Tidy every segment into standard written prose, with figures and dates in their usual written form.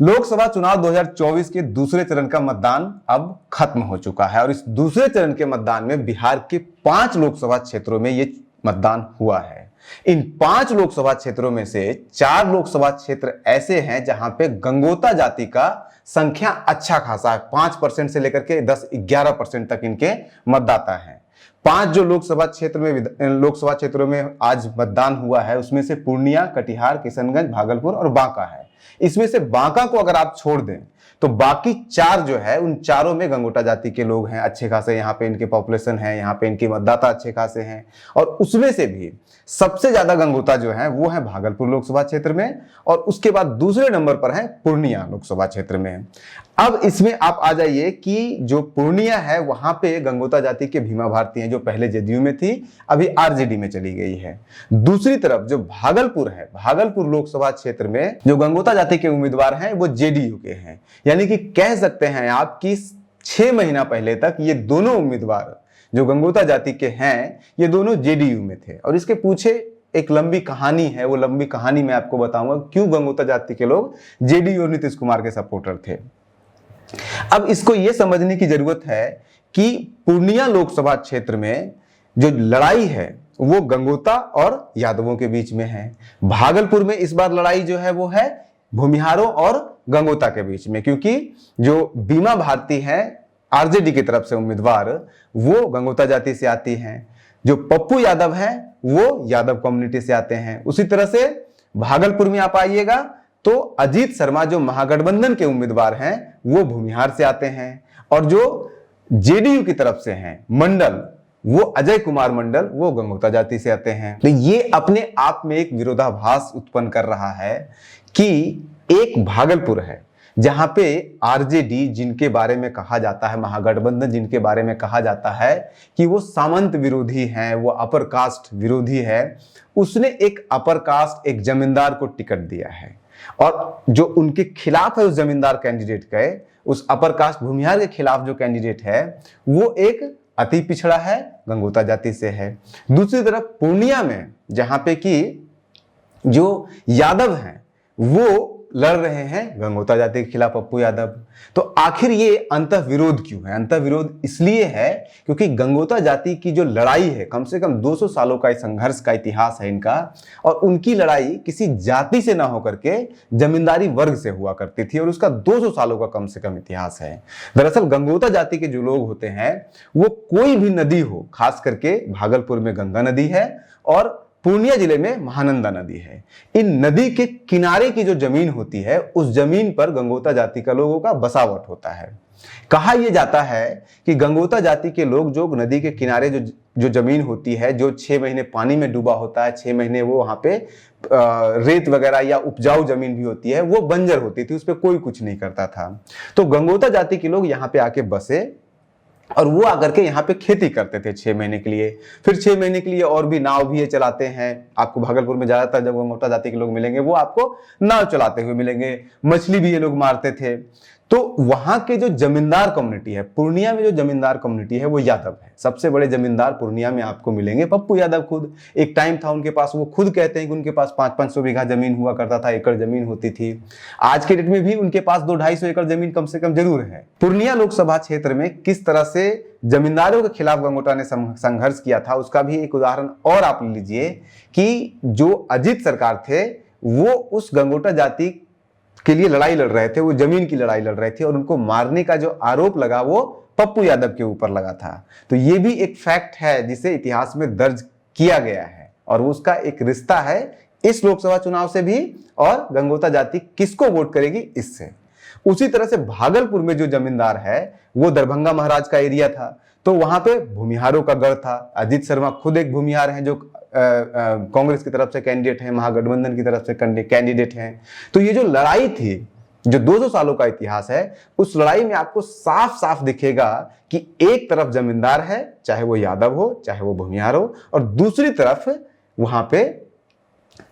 लोकसभा चुनाव 2024 के दूसरे चरण का मतदान अब खत्म हो चुका है और इस दूसरे चरण के मतदान में बिहार के 5 लोकसभा क्षेत्रों में ये मतदान हुआ है। इन 5 लोकसभा क्षेत्रों में से 4 लोकसभा क्षेत्र ऐसे हैं जहां पे गंगोता जाति का संख्या अच्छा खासा है। 5% से लेकर के 10-11% तक इनके मतदाता हैं। 5 जो लोकसभा क्षेत्रों में आज मतदान हुआ है उसमें से पूर्णिया, कटिहार, किशनगंज, भागलपुर और बांका है। इसमें से बांका को अगर आप छोड़ दें तो बाकी 4 जो है उन चारों में गंगोटा जाति के लोग हैं, अच्छे खासे यहाँ पे इनके पॉपुलेशन है, यहाँ पे इनके मतदाता अच्छे खासे हैं। और उसमें से भी सबसे ज्यादा गंगोता जो है वो है भागलपुर लोकसभा क्षेत्र में और उसके बाद दूसरे नंबर पर है पूर्णिया लोकसभा क्षेत्र में। अब इसमें आप आ जाइए कि जो पूर्णिया है वहां पे गंगोता जाति के भीमा भारती हैं जो पहले जेडीयू में थी, अभी आरजेडी में चली गई है। दूसरी तरफ जो भागलपुर है, भागलपुर लोकसभा क्षेत्र में जो गंगोता जाति के उम्मीदवार हैं वो जेडीयू के हैं। यानी कि कह सकते हैं आप कि 6 महीना पहले तक ये दोनों उम्मीदवार जो गंगोता जाति के हैं ये दोनों जेडीयू में थे। और इसके पीछे एक लंबी कहानी है, वो लंबी कहानी मैं आपको बताऊंगा क्यों गंगोता जाति के लोग जेडीयू और नीतीश कुमार के सपोर्टर थे। अब इसको यह समझने की जरूरत है कि पूर्णिया लोकसभा क्षेत्र में जो लड़ाई है वो गंगोता और यादवों के बीच में है। भागलपुर में इस बार लड़ाई जो है वो है भूमिहारों और गंगोता के बीच में, क्योंकि जो बीमा भारती है आरजेडी की तरफ से उम्मीदवार वो गंगोता जाति से आती हैं, जो पप्पू यादव है वो यादव कम्युनिटी से आते हैं। उसी तरह से भागलपुर में आप आइएगा तो अजीत शर्मा जो महागठबंधन के उम्मीदवार हैं वो भूमिहार से आते हैं और जो जेडीयू की तरफ से हैं मंडल वो अजय कुमार मंडल वो गंगोता जाति से आते हैं। तो ये अपने आप में एक विरोधाभास उत्पन्न कर रहा है कि एक भागलपुर है जहां पे आरजेडी जिनके बारे में कहा जाता है, महागठबंधन जिनके बारे में कहा जाता है कि वो सामंत विरोधी हैं, वो अपर कास्ट विरोधी है, उसने एक अपर कास्ट एक जमींदार को टिकट दिया है और जो उनके खिलाफ है उस जमींदार कैंडिडेट के, उस अपर कास्ट भूमिहार के खिलाफ जो कैंडिडेट है वो एक अति पिछड़ा है, गंगोता जाति से है। दूसरी तरफ पूर्णिया में जहां पे कि जो यादव हैं वो लड़ रहे हैं गंगोता जाति के खिलाफ, पप्पू यादव। तो आखिर ये अंतःविरोध क्यों है? अंतःविरोध इसलिए है क्योंकि गंगोता जाति की जो लड़ाई है, कम से कम 200 सालों का संघर्ष का इतिहास है इनका, और उनकी लड़ाई किसी जाति से ना होकर के जमींदारी वर्ग से हुआ करती थी और उसका 200 सालों का कम से कम इतिहास है। दरअसल गंगोता जाति के जो लोग होते हैं वो कोई भी नदी हो, खास करके भागलपुर में गंगा नदी है और पूर्णिया जिले में महानंदा नदी है, इन नदी के किनारे की जो जमीन होती है उस जमीन पर गंगोता जाति का लोगों का बसावट होता है। कहा यह जाता है कि गंगोता जाति के लोग जो नदी के किनारे जो जमीन होती है, जो 6 महीने पानी में डूबा होता है, 6 महीने वो वहां पे रेत वगैरह या उपजाऊ जमीन भी होती है वो बंजर होती थी, उस पर कोई कुछ नहीं करता था। तो गंगोता जाति के लोग यहाँ पे आके बसे और वो आकर के यहाँ पे खेती करते थे 6 महीने के लिए। फिर 6 महीने के लिए और भी नाव भी ये चलाते हैं। आपको भागलपुर में ज्यादातर जब गंगोता जाति के लोग मिलेंगे वो आपको नाव चलाते हुए मिलेंगे, मछली भी ये लोग मारते थे। तो वहां के जो जमींदार कम्युनिटी है, पूर्णिया में जो जमींदार कम्युनिटी है वो यादव है। सबसे बड़े जमींदार पूर्णिया में आपको मिलेंगे पप्पू यादव खुद। एक टाइम था उनके पास, वो खुद कहते हैं कि उनके पास 500-500 बीघा जमीन हुआ करता था, एकड़ जमीन होती थी। आज के डेट में भी उनके पास 200-250 एकड़ जमीन कम से कम जरूर है। पूर्णिया लोकसभा क्षेत्र में किस तरह से जमींदारों के खिलाफ गंगोटा ने संघर्ष किया था उसका भी एक उदाहरण और आप लीजिए कि जो अजीत सरकार थे वो उस गंगोटा जाति के लिए लड़ाई लड़ रहे थे, वो जमीन की लड़ाई लड़ रहे थे और उनको मारने का जो आरोप लगा वो पप्पू यादव के ऊपर लगा था। तो ये भी एक फैक्ट है जिसे इतिहास में दर्ज किया गया है और उसका एक रिश्ता है इस लोकसभा चुनाव से भी और गंगोता जाति किसको वोट करेगी इससे। उसी तरह से भागलपुर में जो जमींदार है वो दरभंगा महाराज का एरिया था, तो वहां पे भूमिहारों का गढ़ था। अजीत शर्मा खुद एक भूमिहार हैं जो कांग्रेस की तरफ से कैंडिडेट हैं, महागठबंधन की तरफ से कैंडिडेट हैं। तो ये जो लड़ाई थी, जो 200 सालों का इतिहास है, उस लड़ाई में आपको साफ साफ दिखेगा कि एक तरफ जमींदार है, चाहे वो यादव हो चाहे वो भूमिहार हो, और दूसरी तरफ वहां पे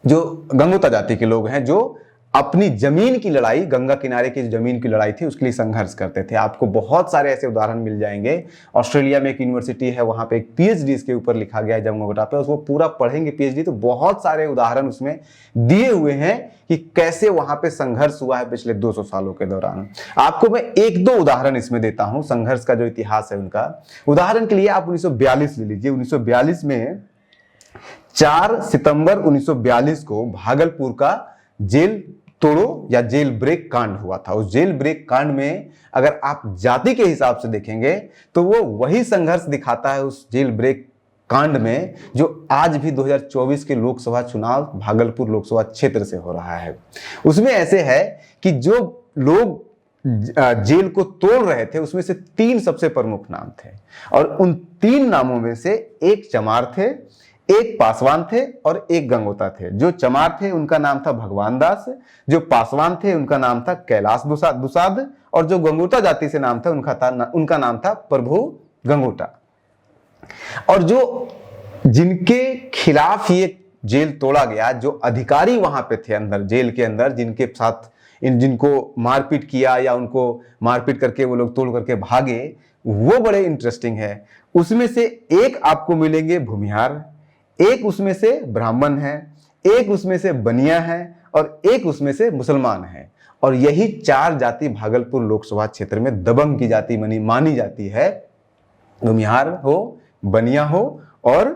जो गंगोता जाति के लोग हैं जो अपनी जमीन की लड़ाई, गंगा किनारे की जमीन की लड़ाई थी, उसके लिए संघर्ष करते थे। आपको बहुत सारे ऐसे उदाहरण मिल जाएंगे। ऑस्ट्रेलिया में एक यूनिवर्सिटी है, वहां पे एक पीएचडी इसके ऊपर लिखा गया है जमगोटा पे, उसको पूरा पढ़ेंगे पीएचडी तो बहुत सारे उदाहरण उसमें दिए हुए हैं कि कैसे वहां पे संघर्ष हुआ है पिछले 200 सालों के दौरान। आपको मैं एक दो उदाहरण इसमें देता हूं संघर्ष का जो इतिहास है उनका। उदाहरण के लिए आप 1942 ले लीजिए। 1942 में 4 सितंबर 1942 को भागलपुर का जेल तोड़ो या जेल ब्रेक कांड हुआ था। उस जेल ब्रेक कांड में अगर आप जाति के हिसाब से देखेंगे तो वो वही संघर्ष दिखाता है उस जेल ब्रेक कांड में जो आज भी 2024 के लोकसभा चुनाव भागलपुर लोकसभा क्षेत्र से हो रहा है। उसमें ऐसे है कि जो लोग जेल को तोड़ रहे थे उसमें से 3 सबसे प्रमुख नाम थे और उन 3 नामों में से एक चमार थे, एक पासवान थे और एक गंगोता थे। जो चमार थे उनका नाम था भगवान दास, जो पासवान थे उनका नाम था कैलाश दुसाद और जो गंगोता जाति से नाम था उनका नाम था प्रभु गंगोटा। और जो जिनके खिलाफ ये जेल तोड़ा गया, जो अधिकारी वहां पे थे अंदर जेल के अंदर, जिनके साथ जिनको मारपीट किया या उनको मारपीट करके वो लोग तोड़ करके भागे, वो बड़े इंटरेस्टिंग है। उसमें से एक आपको मिलेंगे भूमिहार, एक उसमें से ब्राह्मण है, एक उसमें से बनिया है और एक उसमें से मुसलमान है। और यही 4 जाति भागलपुर लोकसभा क्षेत्र में दबंग की जाति मानी जाती है। भूमिहार हो, बनिया हो और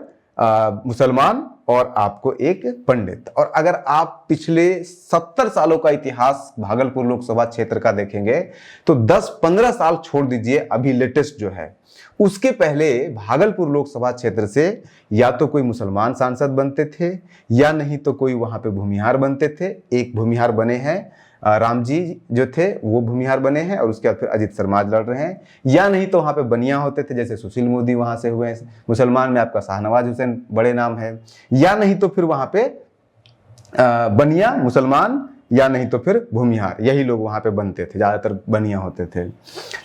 मुसलमान और आपको एक पंडित। और अगर आप पिछले 70 सालों का इतिहास भागलपुर लोकसभा क्षेत्र का देखेंगे तो 10-15 साल छोड़ दीजिए, अभी लेटेस्ट जो है उसके पहले भागलपुर लोकसभा क्षेत्र से या तो कोई मुसलमान सांसद बनते थे या नहीं तो कोई वहां पे भूमिहार बनते थे। एक भूमिहार बने हैं, रामजी जो थे वो भूमिहार बने हैं और उसके बाद फिर अजित शर्मा लड़ रहे हैं, या नहीं तो वहां पे बनिया होते थे जैसे सुशील मोदी वहां से हुए। मुसलमान में आपका शाहनवाज हुसैन बड़े नाम है, या नहीं तो फिर वहां पे बनिया मुसलमान या नहीं तो फिर भूमिहार, यही लोग वहां पे बनते थे, ज्यादातर बनिया होते थे।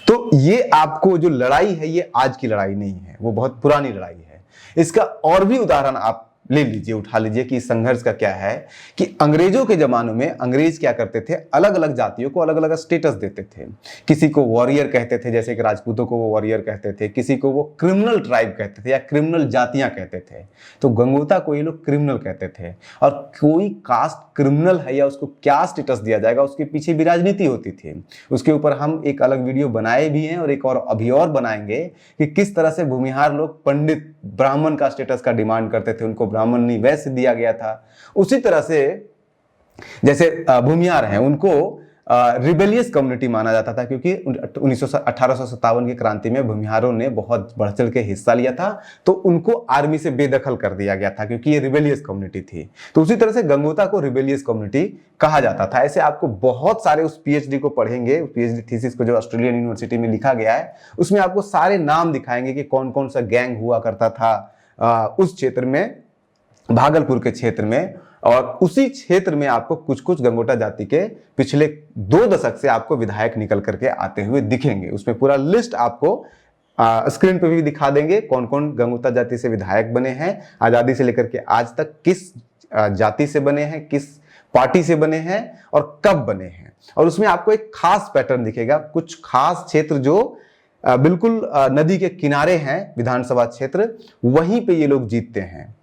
तो ये आपको जो लड़ाई है ये आज की लड़ाई नहीं है, वो बहुत पुरानी लड़ाई है। इसका और भी उदाहरण आप ले लीजिए, उठा लीजिए कि इस संघर्ष का क्या है कि अंग्रेजों के जमानों में अंग्रेज क्या करते थे, अलग अलग जातियों को अलग अलग स्टेटस देते थे। किसी को वॉरियर कहते थे, जैसे कि राजपूतों को वो वॉरियर कहते थे, किसी को वो क्रिमिनल ट्राइब कहते थे या क्रिमिनल जातियां कहते थे। तो गंगोता को ये लोग क्रिमिनल कहते थे और कोई कास्ट क्रिमिनल है या उसको क्या स्टेटस दिया जाएगा उसके पीछे भी राजनीति होती थी। उसके ऊपर हम एक अलग वीडियो बनाए भी हैं और एक और अभी और बनाएंगे कि किस तरह से भूमिहार लोग पंडित ब्राह्मण का स्टेटस का डिमांड करते थे, उनको ब्राह्मण नहीं वैसे दिया गया था। उसी तरह से जैसे भूमिहार हैं उनको रिबेलियस कम्युनिटी माना जाता था क्योंकि 1857 की क्रांति में भूमिहारों ने बहुत बढ़ चढ़ के हिस्सा लिया था, तो उनको आर्मी से बेदखल कर दिया गया था क्योंकि ये रिबेलियस कम्युनिटी थी। तो उसी तरह से गंगोता को रिबेलियस कम्युनिटी कहा जाता था। ऐसे आपको बहुत सारे उस पीएचडी को पढ़ेंगे, पीएचडी थीसिस को जो ऑस्ट्रेलियन यूनिवर्सिटी में लिखा गया है उसमें आपको सारे नाम दिखाएंगे कि कौन कौन सा गैंग हुआ करता था उस क्षेत्र में, भागलपुर के क्षेत्र में। और उसी क्षेत्र में आपको कुछ कुछ गंगोटा जाति के पिछले 2 दशक से आपको विधायक निकल करके आते हुए दिखेंगे। उसमें पूरा लिस्ट आपको स्क्रीन पे भी दिखा देंगे कौन कौन गंगोता जाति से विधायक बने हैं, आजादी से लेकर के आज तक किस जाति से बने हैं, किस पार्टी से बने हैं और कब बने हैं। और उसमें आपको एक खास पैटर्न दिखेगा, कुछ खास क्षेत्र जो बिल्कुल नदी के किनारे हैं विधानसभा क्षेत्र, वहीं पे ये लोग जीतते हैं।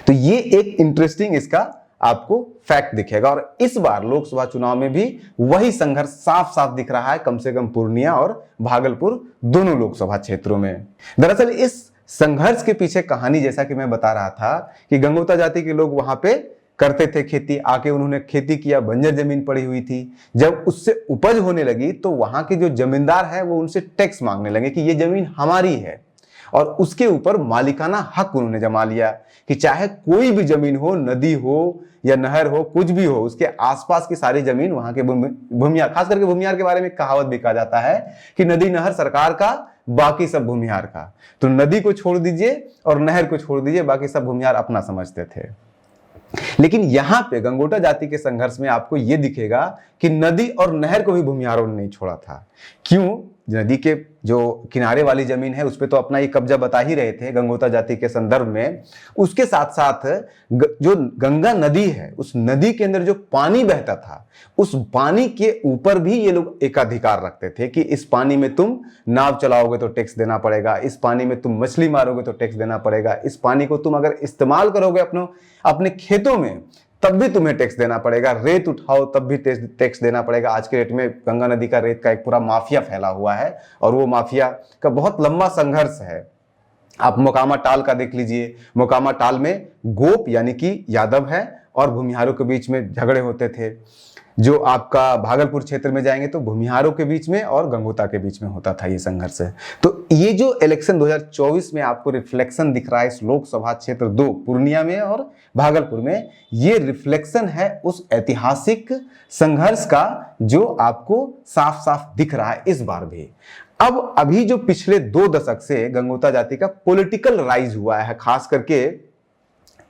तो ये एक इंटरेस्टिंग इसका आपको फैक्ट दिखेगा। और इस बार लोकसभा चुनाव में भी वही संघर्ष साफ साफ दिख रहा है, कम से कम पूर्णिया और भागलपुर दोनों लोकसभा क्षेत्रों में। दरअसल इस संघर्ष के पीछे कहानी जैसा कि मैं बता रहा था कि गंगोता जाति के लोग वहां पे करते थे खेती, आके उन्होंने खेती किया, बंजर जमीन पड़ी हुई थी। जब उससे उपज होने लगी तो वहां के जो जमींदार है वो उनसे टैक्स मांगने लगे कि ये जमीन हमारी है, और उसके ऊपर मालिकाना हक उन्होंने जमा लिया कि चाहे कोई भी जमीन हो, नदी हो या नहर हो, कुछ भी हो, उसके आसपास की सारी जमीन वहां के भूमिहार, खास करके भूमिहार के बारे में कहावत भी कहा जाता है कि नदी नहर सरकार का, बाकी सब भूमिहार का। तो नदी को छोड़ दीजिए और नहर को छोड़ दीजिए, बाकी सब भूमिहार अपना समझते थे। लेकिन यहां पे गंगोटा जाति के संघर्ष में आपको यह दिखेगा कि नदी और नहर को भी भूमिहारों ने नहीं छोड़ा था। क्यों? नदी के जो किनारे वाली जमीन है उस पर तो अपना ये कब्जा बता ही रहे थे गंगोता जाति के संदर्भ में। उसके साथ साथ जो गंगा नदी है उस नदी के अंदर जो पानी बहता था उस पानी के ऊपर भी ये लोग एकाधिकार रखते थे कि इस पानी में तुम नाव चलाओगे तो टैक्स देना पड़ेगा, इस पानी में तुम मछली मारोगे तो टैक्स देना पड़ेगा, इस पानी को तुम अगर इस्तेमाल करोगे अपने खेतों में तब भी तुम्हें टैक्स देना पड़ेगा, रेत उठाओ तब भी टैक्स देना पड़ेगा। आज के डेट में गंगा नदी का रेत का एक पूरा माफिया फैला हुआ है और वो माफिया का बहुत लंबा संघर्ष है। आप मोकामा टाल का देख लीजिए, मोकामा टाल में गोप यानी कि यादव है और भूमिहारों के बीच में झगड़े होते थे। जो आपका भागलपुर क्षेत्र में जाएंगे तो भूमिहारों के बीच में और गंगोता के बीच में होता था ये संघर्ष। तो ये जो इलेक्शन 2024 में आपको रिफ्लेक्शन दिख रहा है इस लोकसभा क्षेत्र 2 पूर्णिया में और भागलपुर में, ये रिफ्लेक्शन है उस ऐतिहासिक संघर्ष का जो आपको साफ साफ दिख रहा है इस बार भी। अब अभी जो पिछले 2 दशक से गंगोता जाति का पॉलिटिकल राइज हुआ है, खास करके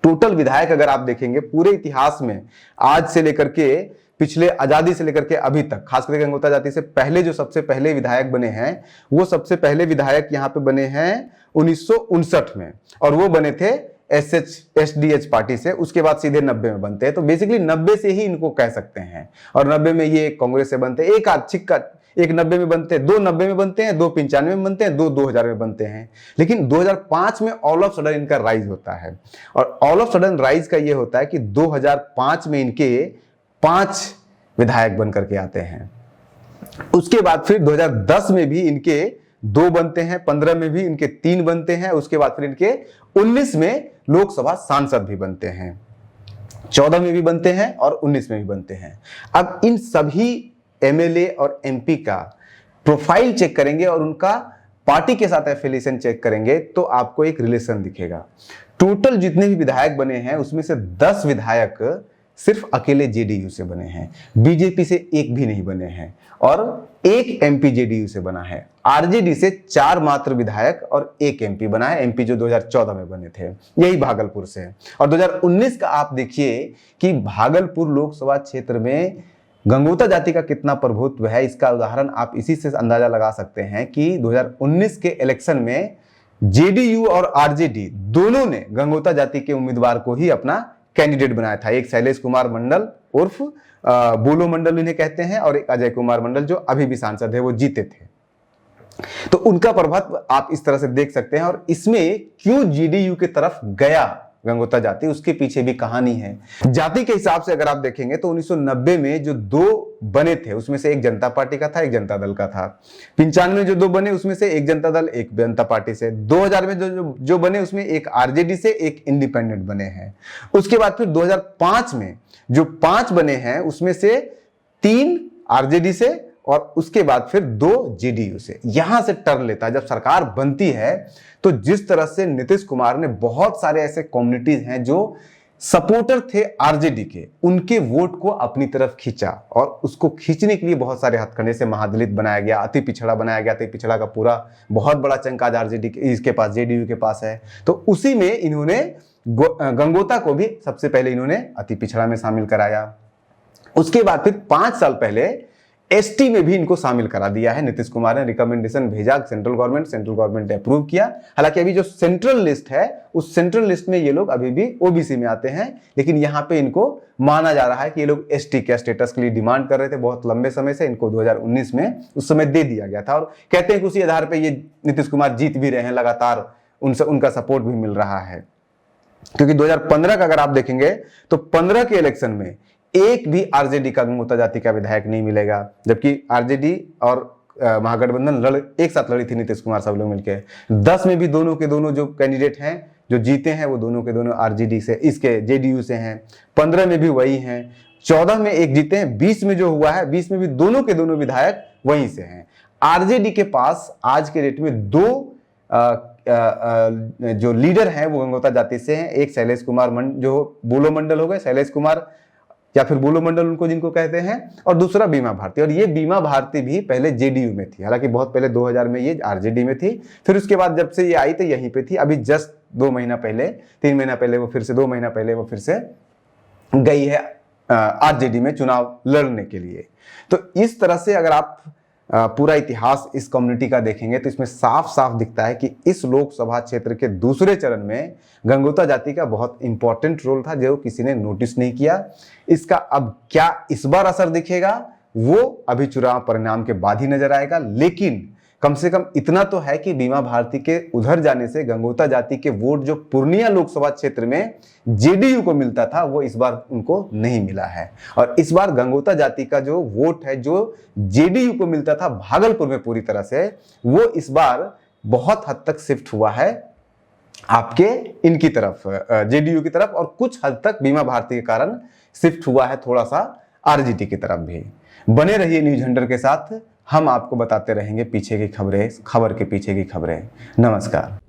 टोटल विधायक अगर आप देखेंगे पूरे इतिहास में आज से लेकर के पिछले आजादी से लेकर के अभी तक, खास करके गंगोता जाति से पहले जो सबसे पहले विधायक बने हैं वो सबसे पहले विधायक यहाँ पे बने हैं 1959 में और वो बने थे एसडीएच पार्टी से। उसके बाद सीधे 90 में बनते हैं। तो बेसिकली 90 से ही इनको कह सकते हैं और 90 में ये कांग्रेस से बनते हैं, एक आध छिक्का, एक 90 में बनते हैं, 2 90 में बनते हैं, 2 95 में बनते हैं, 2 2000 में बनते हैं। लेकिन 2005 में ऑल ऑफ सडन इनका राइज होता है और ऑल ऑफ सडन राइज का ये होता है कि 2005 में इनके 5 विधायक बन करके आते हैं। उसके बाद फिर 2010 में भी इनके 2 बनते हैं, 15 में भी इनके 3 बनते हैं, उसके बाद फिर इनके 19 में लोकसभा सांसद भी बनते हैं, 14 में भी बनते हैं और 19 में भी बनते हैं। अब इन सभी एमएलए और एमपी का प्रोफाइल चेक करेंगे और उनका पार्टी के साथ एफिलिएशन चेक करेंगे तो आपको एक रिलेशन दिखेगा। टोटल जितने भी विधायक बने हैं उसमें से 10 विधायक सिर्फ अकेले जेडीयू से बने हैं, बीजेपी से एक भी नहीं बने हैं और एक एमपी जेडीयू से बना है। आरजेडी से 4 मात्र विधायक और एक एमपी बना है, एमपी जो 2014 में बने थे, यही भागलपुर से। और 2019 का आप देखिए कि भागलपुर लोकसभा क्षेत्र में गंगोता जाति का कितना प्रभुत्व है, इसका उदाहरण आप इसी से अंदाजा लगा सकते हैं कि 2019 के इलेक्शन में जेडीयू और आरजेडी दोनों ने गंगोता जाति के उम्मीदवार को ही अपना कैंडिडेट बनाया था। एक शैलेश कुमार मंडल उर्फ बोलो मंडल इन्हें कहते हैं और एक अजय कुमार मंडल जो अभी भी सांसद है वो जीते थे। तो उनका प्रभाव आप इस तरह से देख सकते हैं। और इसमें क्यों जेडीयू की तरफ गया गंगोता जाति, उसके पीछे भी कहानी है। जाति के हिसाब से अगर आप देखेंगे तो 1990 में जो 2 बने थे उसमें से एक जनता पार्टी का था, एक जनता दल का था। 95 में जो 2 बने उसमें से एक जनता दल, एक जनता पार्टी से। 2000 में जो बने उसमें एक आरजेडी से, एक इंडिपेंडेंट बने हैं। उसके बाद फिर 2005 में जो 5 बने हैं उसमें से 3 आरजेडी से और उसके बाद फिर 2 जेडीयू से। यहां से टर्न लेता है जब सरकार बनती है तो जिस तरह से नीतीश कुमार ने बहुत सारे ऐसे कम्युनिटीज हैं जो सपोर्टर थे आरजेडी के, उनके वोट को अपनी तरफ खींचा और उसको खींचने के लिए बहुत सारे हथकंडे से महादलित बनाया गया, अति पिछड़ा बनाया गया। अति पिछड़ा का पूरा बहुत बड़ा चंक आज आरजेडी इसके पास, जेडीयू के पास है। तो उसी में इन्होंने गंगोता को भी सबसे पहले इन्होंने अति पिछड़ा में शामिल कराया। उसके बाद फिर 5 साल पहले एसटी में भी इनको शामिल करा दिया है। नीतीश कुमार ने रिकमेंडेशन भेजा सेंट्रल गवर्नमेंट ने अप्रूव किया। हालांकि अभी जो सेंट्रल लिस्ट है उस सेंट्रल लिस्ट में ये लोग अभी भी ओबीसी में आते हैं, लेकिन यहाँ पे इनको माना जा रहा है कि ये लोग एसटी के स्टेटस के लिए डिमांड कर रहे थे बहुत लंबे समय से। इनको 2019 में उस समय दे दिया गया था और कहते हैं कि उसी आधार पर ये नीतीश कुमार जीत भी रहे हैं, लगातार उनसे उनका सपोर्ट भी मिल रहा है। क्योंकि 2015 का अगर आप देखेंगे तो 15 के इलेक्शन में एक भी आरजेडी का गंगोता जाति का विधायक नहीं मिलेगा, जबकि आरजेडी और महागठबंधन एक साथ लड़ी थी नीतीश कुमार सब लोग मिलकर। 10 में भी दोनों के दोनों जो कैंडिडेट हैं जो जीते हैं वो दोनों के दोनों आरजेडी से, इसके जेडीयू से हैं। 15 में भी वही हैं, 14 में एक जीते हैं, 20 में जो हुआ है 20 में भी दोनों के दोनों विधायक वहीं से हैं। आरजेडी के पास आज के डेट में 2 जो लीडर हैं वो गंगोता जाति से हैं। एक शैलेश कुमार जो बोलो मंडल हो गए, शैलेश कुमार या फिर बोलो मंडल उनको जिनको कहते हैं, और दूसरा बीमा भारती। और ये बीमा भारती भी पहले जेडीयू में थी, हालांकि बहुत पहले 2000 में ये आरजेडी में थी। फिर उसके बाद जब से ये आई तो यहीं पे थी। अभी जस्ट 2 महीना पहले, 3 महीना पहले वो फिर से 2 महीना पहले वो फिर से गई है आरजेडी में चुनाव लड़ने के लिए। तो इस तरह से अगर आप पूरा इतिहास इस कम्युनिटी का देखेंगे तो इसमें साफ साफ दिखता है कि इस लोकसभा क्षेत्र के दूसरे चरण में गंगोता जाति का बहुत इंपॉर्टेंट रोल था जो किसी ने नोटिस नहीं किया। इसका अब क्या इस बार असर दिखेगा वो अभी चुनाव परिणाम के बाद ही नजर आएगा, लेकिन कम से कम इतना तो है कि बीमा भारती के उधर जाने से गंगोता जाति के वोट जो पूर्णिया लोकसभा क्षेत्र में जेडीयू को मिलता था वो इस बार उनको नहीं मिला है। और इस बार गंगोता जाति का जो वोट है जो जेडीयू को मिलता था भागलपुर में पूरी तरह से, वो इस बार बहुत हद तक शिफ्ट हुआ है आपके इनकी तरफ, जेडीयू की तरफ, और कुछ हद तक बीमा भारती के कारण शिफ्ट हुआ है थोड़ा सा आरजेडी की तरफ भी। बने रहिए न्यूज हंटर के साथ, हम आपको बताते रहेंगे पीछे की खबरें, खबर के पीछे की खबरें। नमस्कार।